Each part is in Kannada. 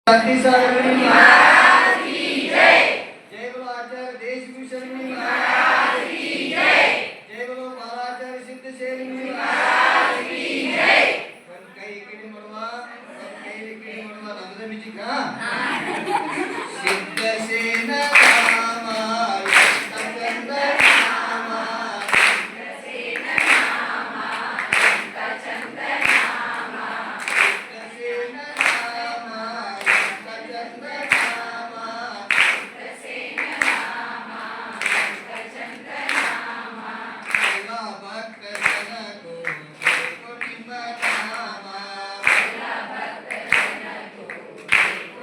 शांति सागर महाराज की जय। जय बोलो आचार्य देशभूषण महाराज की जय। जय बोलो महाराज सिद्धसेन महाराज की जय। कई इकडे मडवा नमद मिचिका सिद्धसेन नामा सिद्धचंद नामा सिद्धसेन नामा सिद्धचंद नामा सिद्धसेन नामा सिद्धचंद नामा सिद्धसेन नामा सिद्धचंद नामा सेवा भक्त जन को निम्न नामा सेवा भक्त जन को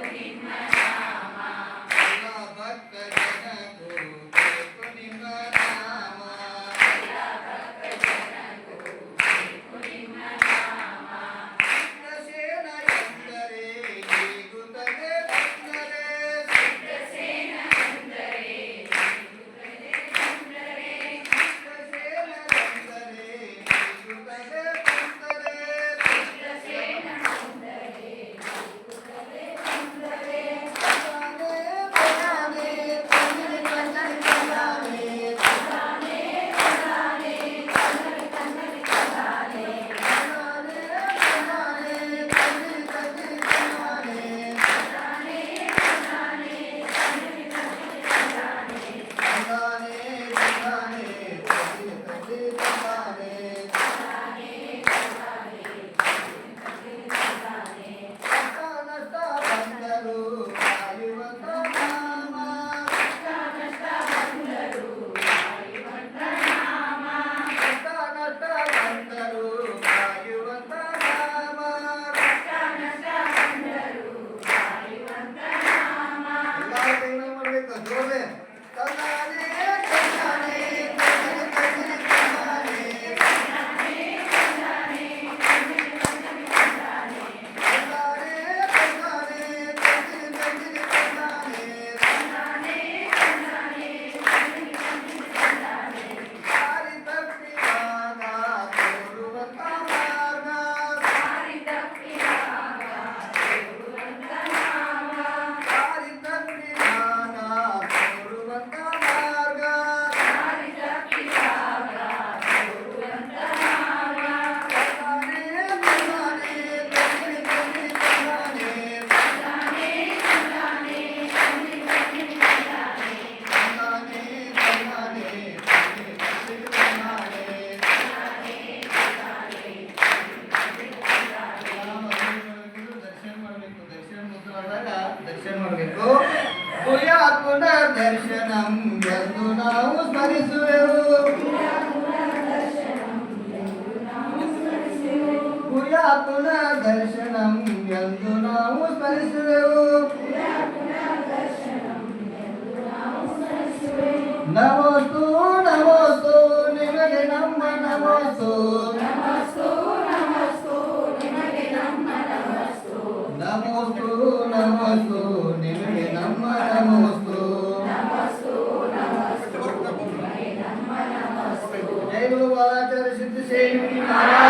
निम्न नामा सेवा भक्त जन को निम्न नामा सेवा भक्त जन को निम्न नामा सिद्धसेन ಎಂದರೆ ನೀಗುತ್ತದೆ ಬಂದರೆ ಸಿದ್ಧಸೇನ ಎಂದರೆ ನೀಗುತ್ತದೆ ಬಂದರೆ ಸಿದ್ಧಸೇನ ಎಂದರೆ ನೀಗುತ್ತದೆ ಬಂದರೆ ಸಿದ್ಧಸೇನ ಎಂದರೆ ನೀಗುತ್ತದೆ ಬಂದರೆ ಪದಾನೆ ಪದಾನೆ ಕನ್ನಡ ಪದಾನೆ ಪದಾನೆ ಪದಾನೆ ಕನ್ನಡ ಕನ್ನಡ ಪದಾನೆ ಪದಾನೆ ಪದಾನೆ ಕನ್ನಡ ಕನ್ನಡ ಪದಾನೆ ಪದಾನೆ ಪದಾನೆ ಕನ್ನಡ ಕನ್ನಡ ಪದಾನೆ ಪದಾನೆ ಪದಾನೆ ಕನ್ನಡ ಕನ್ನಡ ಪದಾನೆ ಪದಾನೆ ಪದಾನೆ ಕನ್ನಡ ಪದಾನೆ ಕಷ್ಟ ಬಂದರು ಕಾಯುವಂತ ನಾಮ ಕಷ್ಟ ಬಂದರು ಕಾಯುವಂತ ನಾಮ ಕಷ್ಟ ಬಂದರು ಕಾಯುವಂತ ನಾಮ ಕಷ್ಟ ಬಂದರು ಕಾಯುವಂತ ನಾಮ ಎಲ್ಲರೂ ಕೈನ ಮಾಡಬೇಕು ಜೋರೆ ತಂದಾನೆ ತಂದಾನೆ ತಂದಾನೆ ತಂದಾನೆ ತಂದಾನೆ ತಂದಾನೆ ತಂದಾನೆ ತಂದಾನೆ ದಾರಿ ತಪ್ಪಿದಾಗ ತೋರುವಂತ ಮಾರ್ಗ ದಾರಿ ತಪ್ಪಿದಾಗ ತೋರುವಂತ ಮಾರ್ಗ ದಾರಿ ತಪ್ಪಿದಾಗ ತೋರುವಂತ ಮಾರ್ಗ ದಾರಿ ತಪ್ಪಿದಾಗ ತೋರುವಂತ ಮಾರ್ಗ ತಂದಾನೆ ತಂದಾನೆ ತಂದಾನೆ ತಂದಾನೆ ತಂದಾನೆ ತಂದಾನೆ ತಂದಾನೆ ದರ್ಶನ ಮಾಡಬೇಕು ಪುಣ್ಯಾತ್ಮನ ದರ್ಶನಂ ಎಂದು ನಾವು ಸ್ಮರಿಸುವೆವು ಪುಣ್ಯಾತ್ಮನ ದರ್ಶನಂ ಎಂದು ನಾವು ಸ್ಮರಿಸುವೆವು ನಮಸ್ತು ನಮಸ್ತು ನಿಮಗೆ ನಮ್ಮ ನಮಸ್ತು ನಮಸ್ತು ನಮಸ್ತು ನಿಮಗೆ ನಮ್ಮ ನಮಸ್ತು ನಮಸ್ತು ನಮಸ್ತು ನಿಮಗೆ ನಮ್ಮ ನಮಸ್ತು ನಮಸ್ತು ನಮಸ್ತು ನಿಮಗೆ ನಮ್ಮ ನಮಸ್ತು ಜೈ ಗುರು ಬಾಲಾಚಾರ್ಯ ಸಿದ್ಧಸೇನ ಮಹಾರಾಜ್